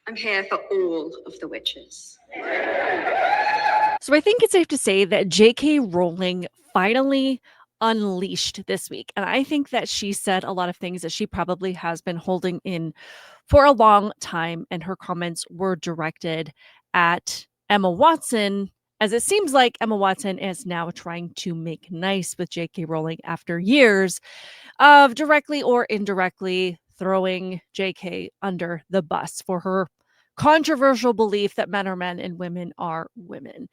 I'm here for all of the witches. So I think it's safe to say that J.K. Rowling finally unleashed this week. And I think that she said a lot of things that she probably has been holding in for a long time. And her comments were directed at Emma Watson, as it seems like Emma Watson is now trying to make nice with J.K. Rowling after years of directly or indirectly throwing JK under the bus for her controversial belief that men are men and women are women.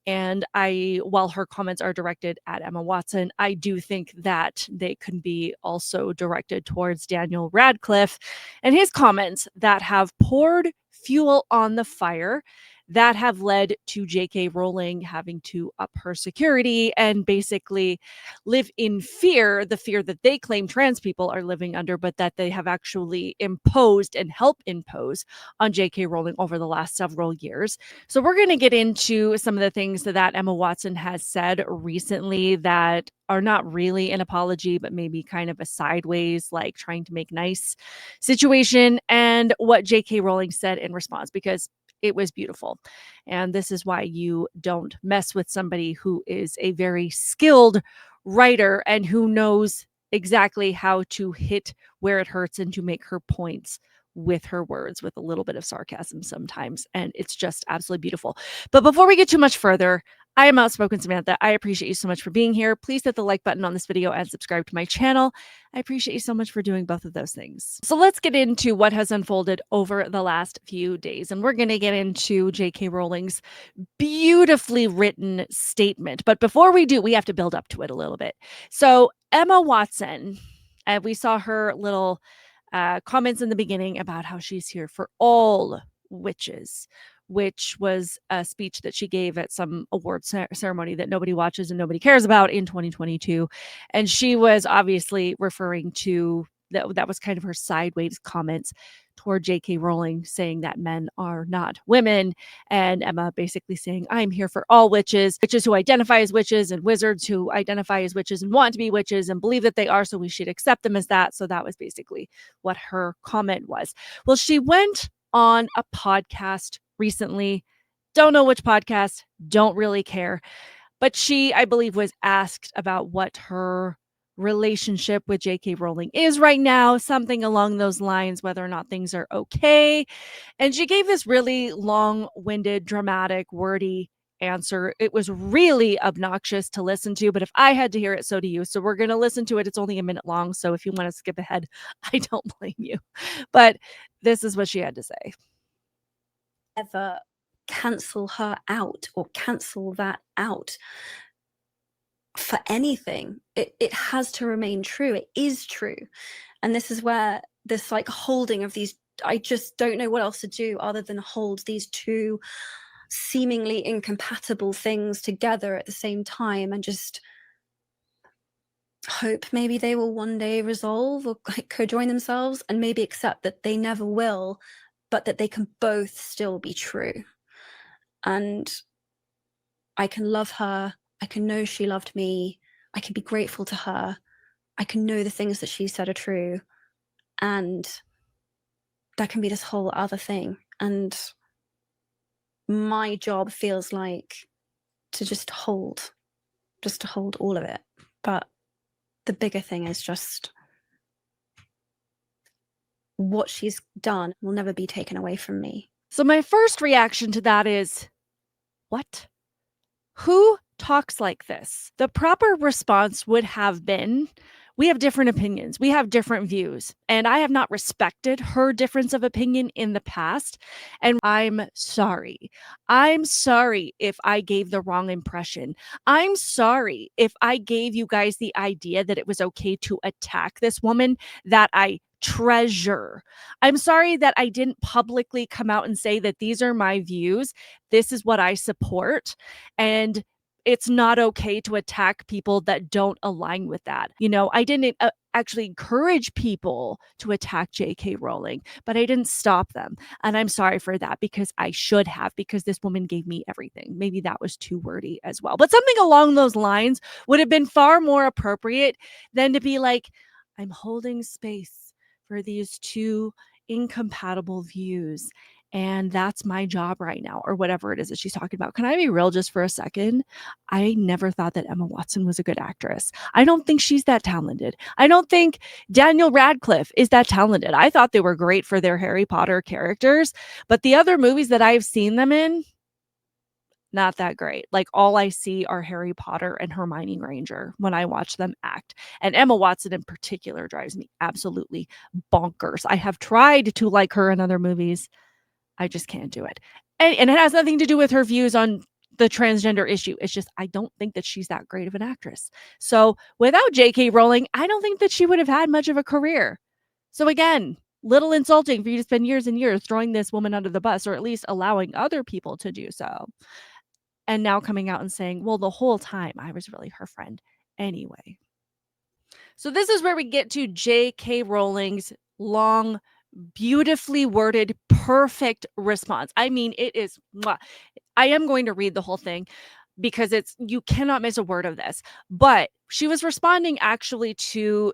And while her comments are directed at Emma Watson, I do think that they can be also directed towards Daniel Radcliffe and his comments that have poured fuel on the fire that have led to J.K. Rowling having to up her security and basically live in fear, the fear that they claim trans people are living under, but that they have actually imposed and helped impose on J.K. Rowling over the last several years. So we're going to get into some of the things that Emma Watson has said recently that are not really an apology, but maybe kind of a sideways, like trying to make nice situation, and what J.K. Rowling said in response, because it was beautiful. And this is why you don't mess with somebody who is a very skilled writer and who knows exactly how to hit where it hurts and to make her points with her words with a little bit of sarcasm sometimes. And it's just absolutely beautiful. But before we get too much further, I am Outspoken Samantha. I appreciate you so much for being here. Please hit the like button on this video and subscribe to my channel. I appreciate you so much for doing both of those things. So let's get into what has unfolded over the last few days. And we're going to get into J.K. Rowling's beautifully written statement. But before we do, we have to build up to it a little bit. So Emma Watson, we saw her little comments in the beginning about how she's here for all witches, which was a speech that she gave at some award ceremony that nobody watches and nobody cares about in 2022. And she was obviously referring to that was kind of her sideways comments toward J.K. Rowling, saying that men are not women, and Emma basically saying, I'm here for all witches, witches who identify as witches and wizards who identify as witches and want to be witches and believe that they are, so we should accept them as that. So that was basically what her comment was. Well, she went on a podcast recently. Don't know which podcast, don't really care. But she, I believe, was asked about what her relationship with J.K. Rowling is right now, something along those lines, whether or not things are okay. And she gave this really long winded, dramatic, wordy answer. It was really obnoxious to listen to, but if I had to hear it, so do you. So we're going to listen to it. It's only a minute long. So if you want to skip ahead, I don't blame you. But this is what she had to say. Ever cancel her out or cancel that out for anything. It has to remain true. It is true. And this is where this like holding of these, I just don't know what else to do other than hold these two seemingly incompatible things together at the same time and just hope maybe they will one day resolve or like co-join themselves, and maybe accept that they never will, but that they can both still be true. And I can love her. I can know she loved me. I can be grateful to her. I can know the things that she said are true. And there can be this whole other thing. And my job feels like to just hold all of it. But the bigger thing is just what she's done will never be taken away from me. So my first reaction to that is, what? Who talks like this? The proper response would have been, we have different opinions. We have different views. And I have not respected her difference of opinion in the past. And I'm sorry. I'm sorry if I gave the wrong impression. I'm sorry if I gave you guys the idea that it was okay to attack this woman that I treasure. I'm sorry that I didn't publicly come out and say that these are my views. This is what I support. And it's not okay to attack people that don't align with that. You know, I didn't actually encourage people to attack J.K. Rowling, but I didn't stop them. And I'm sorry for that, because I should have, because this woman gave me everything. Maybe that was too wordy as well. But something along those lines would have been far more appropriate than to be like, I'm holding space for these two incompatible views. and that's my job right now, or whatever it is that she's talking about. Can I be real just for a second? I never thought that Emma Watson was a good actress. I don't think she's that talented. I don't think Daniel Radcliffe is that talented. I thought they were great for their Harry Potter characters, but the other movies that I've seen them in, not that great. Like, all I see are Harry Potter and Hermione Granger when I watch them act. And Emma Watson in particular drives me absolutely bonkers. I have tried to like her in other movies. I just can't do it. And it has nothing to do with her views on the transgender issue. It's just, I don't think that she's that great of an actress. So without J.K. Rowling, I don't think that she would have had much of a career. So again, little insulting for you to spend years and years throwing this woman under the bus, or at least allowing other people to do so. And now coming out and saying, well, the whole time I was really her friend anyway. So this is where we get to J.K. Rowling's long, beautifully worded, perfect response. I mean, it is, mwah. I am going to read the whole thing because you cannot miss a word of this. But she was responding actually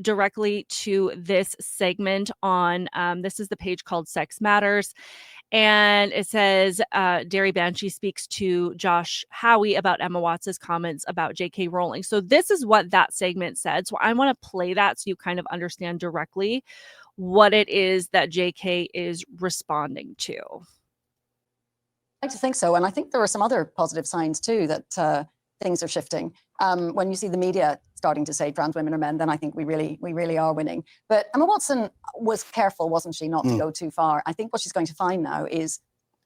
directly to this segment on, this is the page called Sex Matters. And it says, Derry Banshee speaks to Josh Howie about Emma Wattson's comments about J.K. Rowling. So this is what that segment said. So I want to play that so you kind of understand directly what it is that J.K. is responding to. I like to think so. And I think there are some other positive signs too that things are shifting. When you see the media starting to say trans women are men, then I think we really are winning. But Emma Watson was careful, wasn't she, not to go too far. I think what she's going to find now is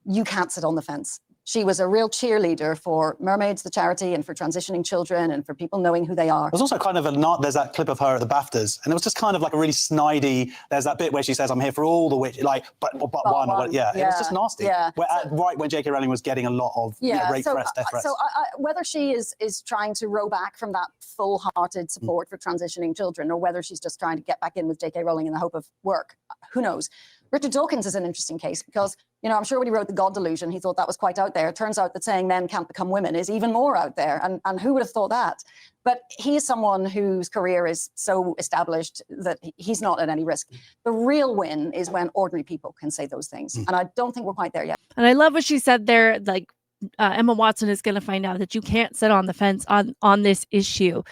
you can't sit on the fence. She was a real cheerleader for Mermaids, the charity, and for transitioning children and for people knowing who they are. There's also kind of there's that clip of her at the BAFTAs, and it was just kind of like a really snidey, there's that bit where she says, I'm here for all the witches, like, but one. Yeah, it was just nasty. Yeah. Right when J.K. Rowling was getting a lot of rape threats, death threats. So whether she is trying to row back from that full-hearted support for transitioning children, or whether she's just trying to get back in with J.K. Rowling in the hope of work, who knows? Richard Dawkins is an interesting case because, I'm sure when he wrote The God Delusion, he thought that was quite out there. It turns out that saying men can't become women is even more out there. And who would have thought that? But he is someone whose career is so established that he's not at any risk. The real win is when ordinary people can say those things. And I don't think we're quite there yet. And I love what she said there, like, Emma Watson is going to find out that you can't sit on the fence on this issue.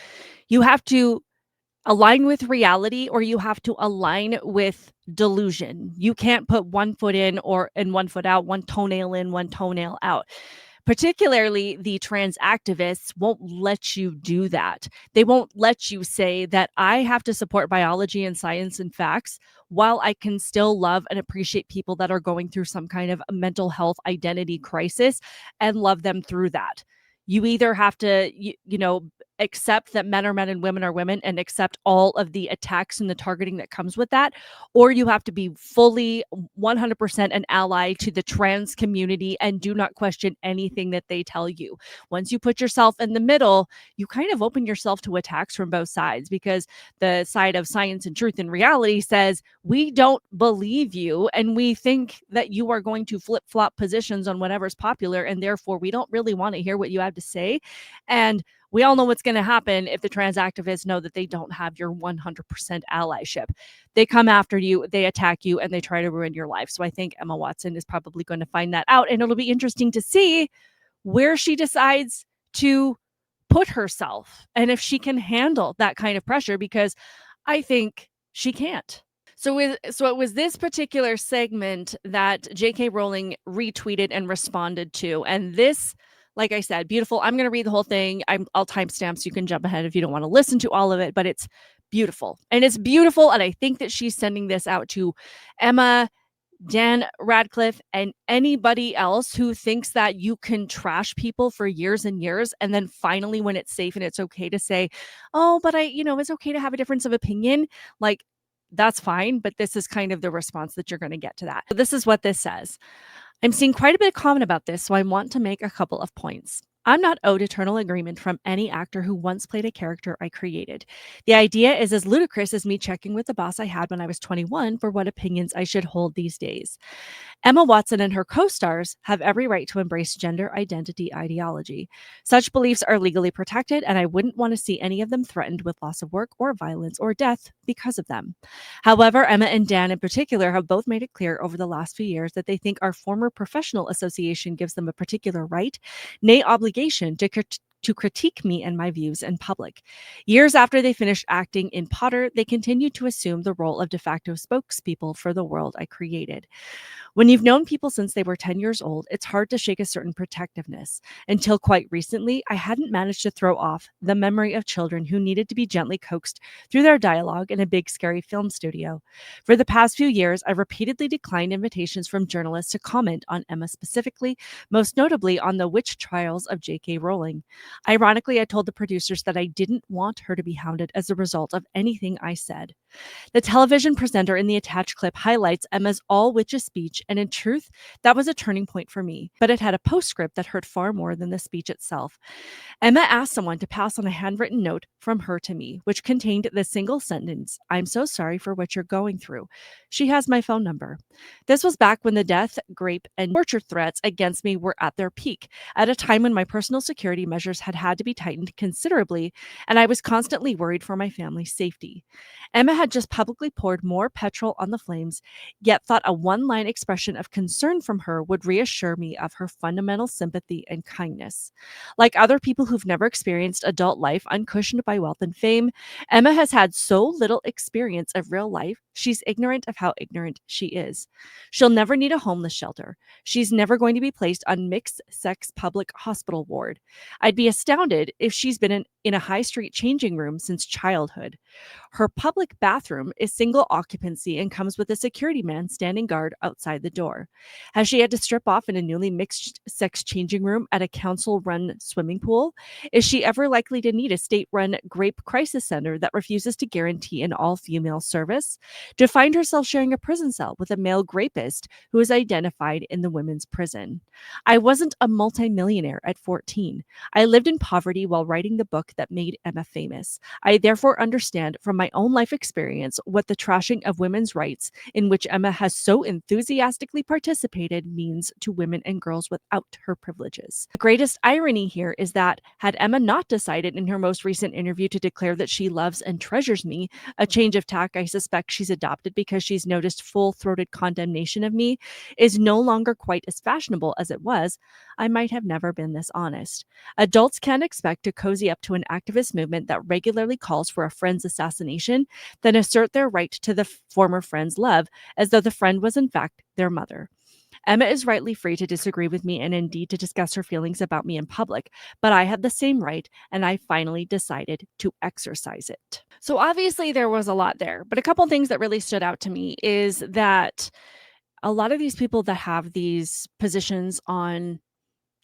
You have to align with reality, or you have to align with delusion. You can't put one foot in and one foot out, one toenail in, one toenail out. Particularly the trans activists won't let you do that. They won't let you say that I have to support biology and science and facts while I can still love and appreciate people that are going through some kind of mental health identity crisis and love them through that. You either have to, accept that men are men and women are women and accept all of the attacks and the targeting that comes with that, or you have to be fully 100% an ally to the trans community and do not question anything that they tell you. Once you put yourself in the middle, you kind of open yourself to attacks from both sides, because the side of science and truth and reality says, we don't believe you and we think that you are going to flip-flop positions on whatever's popular, and therefore we don't really want to hear what you have to say. And we all know what's going to happen if the trans activists know that they don't have your 100% allyship. They come after you, they attack you, and they try to ruin your life. So I think Emma Watson is probably going to find that out. And it'll be interesting to see where she decides to put herself and if she can handle that kind of pressure, because I think she can't. So it was this particular segment that J.K. Rowling retweeted and responded to. And this, like I said, beautiful. I'm going to read the whole thing. I'll timestamp so you can jump ahead if you don't want to listen to all of it, but it's beautiful. And it's beautiful. And I think that she's sending this out to Emma, Dan Radcliffe, and anybody else who thinks that you can trash people for years and years. And then finally, when it's safe and it's okay to say, oh, but it's okay to have a difference of opinion. Like, that's fine. But this is kind of the response that you're going to get to that. So this is what this says. I'm seeing quite a bit of comment about this, so I want to make a couple of points. I'm not owed eternal agreement from any actor who once played a character I created. The idea is as ludicrous as me checking with the boss I had when I was 21 for what opinions I should hold these days. Emma Watson and her co-stars have every right to embrace gender identity ideology. Such beliefs are legally protected, and I wouldn't want to see any of them threatened with loss of work or violence or death because of them. However, Emma and Dan in particular have both made it clear over the last few years that they think our former professional association gives them a particular right, nay obligation, to critique me and my views in public. Years after they finished acting in Potter, they continued to assume the role of de facto spokespeople for the world I created. When you've known people since they were 10 years old, it's hard to shake a certain protectiveness. Until quite recently, I hadn't managed to throw off the memory of children who needed to be gently coaxed through their dialogue in a big, scary film studio. For the past few years, I've repeatedly declined invitations from journalists to comment on Emma specifically, most notably on the witch trials of J.K. Rowling. Ironically, I told the producers that I didn't want her to be hounded as a result of anything I said. The television presenter in the attached clip highlights Emma's all witches speech, and in truth, that was a turning point for me, but it had a postscript that hurt far more than the speech itself. Emma asked someone to pass on a handwritten note from her to me, which contained the single sentence, "I'm so sorry for what you're going through. She has my phone number." This was back when the death, rape, and torture threats against me were at their peak, at a time when my personal security measures had to be tightened considerably, and I was constantly worried for my family's safety. Emma had just publicly poured more petrol on the flames, yet thought a one-line expression of concern from her would reassure me of her fundamental sympathy and kindness. Like other people who've never experienced adult life uncushioned by wealth and fame, Emma has had so little experience of real life, she's ignorant of how ignorant she is. She'll never need a homeless shelter. She's never going to be placed on mixed-sex public hospital ward. I'd be astounded if she's been in a high street changing room since childhood. Her public bathroom is single occupancy and comes with a security man standing guard outside the door. Has she had to strip off in a newly mixed sex changing room at a council run swimming pool? Is she ever likely to need a state run grape crisis center that refuses to guarantee an all female service? To find herself sharing a prison cell with a male rapist who is identified in the women's prison? I wasn't a multimillionaire at 14. I lived in poverty while writing the book that made Emma famous. I therefore understand from my own life experience what the trashing of women's rights, in which Emma has so enthusiastically participated, means to women and girls without her privileges. The greatest irony here is that had Emma not decided in her most recent interview to declare that she loves and treasures me, a change of tack I suspect she's adopted because she's noticed full-throated condemnation of me is no longer quite as fashionable as it was, I might have never been this honest. Adults can't expect to cozy up to an activist movement that regularly calls for a friend's assassination, then assert their right to the former friend's love, as though the friend was in fact their mother. Emma is rightly free to disagree with me and indeed to discuss her feelings about me in public, but I had the same right, and I finally decided to exercise it. So obviously there was a lot there, but a couple things that really stood out to me is that a lot of these people that have these positions on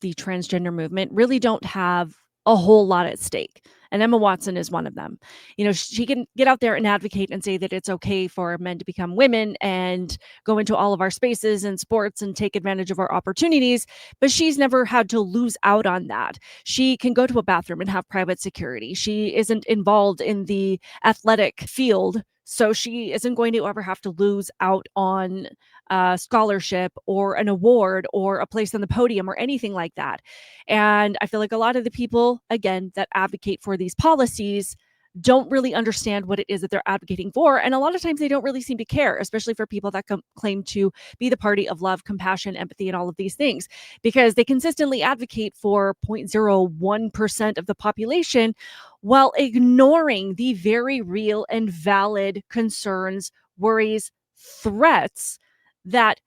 the transgender movement really don't have a whole lot at stake. And Emma Watson is one of them. You know, she can get out there and advocate and say that it's okay for men to become women and go into all of our spaces and sports and take advantage of our opportunities, but she's never had to lose out on that. She can go to a bathroom and have private security. She isn't involved in the athletic field, so she isn't going to ever have to lose out on a scholarship or an award or a place on the podium or anything like that. And I feel like a lot of the people, again, that advocate for these policies don't really understand what it is that they're advocating for. And a lot of times they don't really seem to care, especially for people that claim to be the party of love, compassion, empathy, and all of these things, because they consistently advocate for 0.01% of the population while ignoring the very real and valid concerns, worries, threats that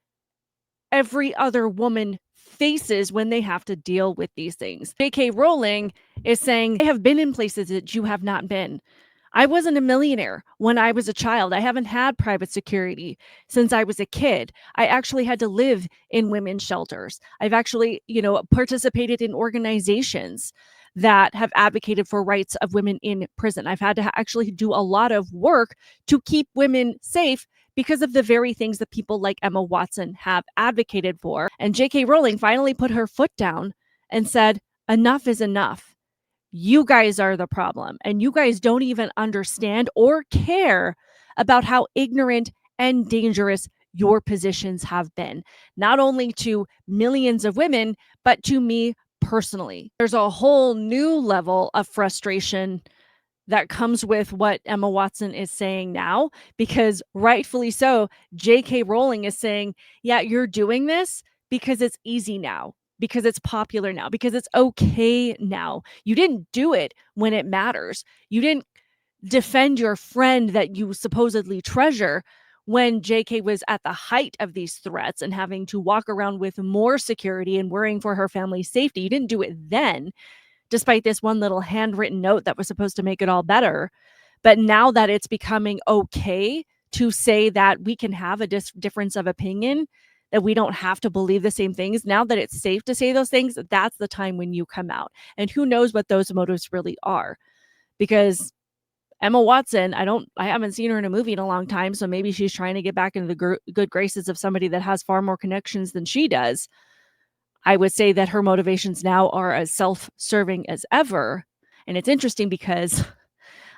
every other woman faces when they have to deal with these things. J.K. Rowling is saying, I have been in places that you have not been. I wasn't a millionaire when I was a child. I haven't had private security since I was a kid. I actually had to live in women's shelters. I've actually, participated in organizations that have advocated for rights of women in prison. I've had to actually do a lot of work to keep women safe because of the very things that people like Emma Watson have advocated for. And J.K. Rowling finally put her foot down and said, enough is enough. You guys are the problem, and you guys don't even understand or care about how ignorant and dangerous your positions have been, not only to millions of women, but to me personally. There's a whole new level of frustration that comes with what Emma Watson is saying now, because rightfully so, J.K. Rowling is saying, yeah, you're doing this because it's easy now, because it's popular now, because it's okay now. You didn't do it when it matters. You didn't defend your friend that you supposedly treasure when JK was at the height of these threats and having to walk around with more security and worrying for her family's safety. You didn't do it then, despite this one little handwritten note that was supposed to make it all better. But now that it's becoming okay to say that we can have a difference of opinion, that we don't have to believe the same things, now that it's safe to say those things, that's the time when you come out. And who knows what those motives really are? Because Emma Watson, I haven't seen her in a movie in a long time, so maybe she's trying to get back into the good graces of somebody that has far more connections than she does. I would say that her motivations now are as self-serving as ever. And it's interesting because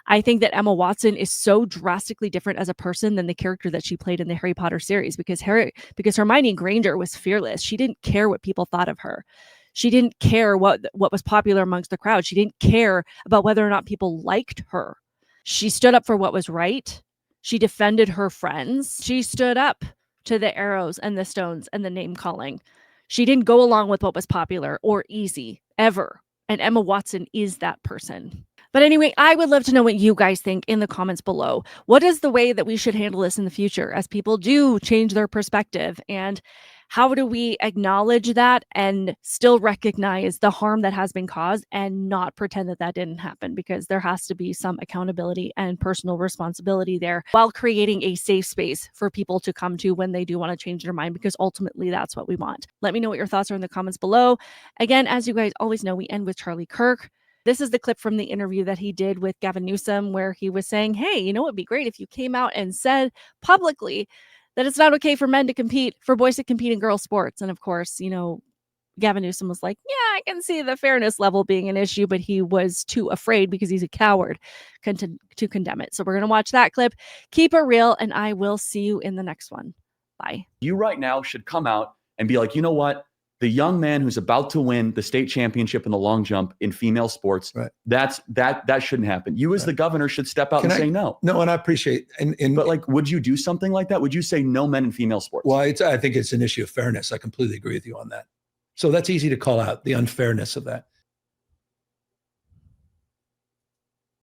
I think that Emma Watson is so drastically different as a person than the character that she played in the Harry Potter series, because Hermione Granger was fearless. She didn't care what people thought of her. She didn't care what was popular amongst the crowd. She didn't care about whether or not people liked her. She stood up for what was right. She defended her friends. She stood up to the arrows and the stones and the name calling. She didn't go along with what was popular or easy, ever. And Emma Watson is that person. But anyway, I would love to know what you guys think in the comments below. What is the way that we should handle this in the future as people do change their perspective? And how do we acknowledge that and still recognize the harm that has been caused and not pretend that that didn't happen? Because there has to be some accountability and personal responsibility there, while creating a safe space for people to come to when they do want to change their mind, because ultimately that's what we want. Let me know what your thoughts are in the comments below. Again, as you guys always know, we end with Charlie Kirk. This is the clip from the interview that he did with Gavin Newsom, where he was saying, hey, you know, it'd be great if you came out and said publicly that it's not okay for men to compete, for boys to compete in girls' sports. And of course, you know, Gavin Newsom was like, yeah, I can see the fairness level being an issue, but he was too afraid because he's a coward to condemn it. So we're going to watch that clip. Keep it real, and I will see you in the next one. Bye. You right now should come out and be like, you know what? The young man who's about to win the state championship in the long jump in female sports, right, that shouldn't happen. You as the governor should step out and say no. No, and I appreciate. But like, would you do something like that? Would you say no men in female sports? Well, I think it's an issue of fairness. I completely agree with you on that. So that's easy to call out, the unfairness of that.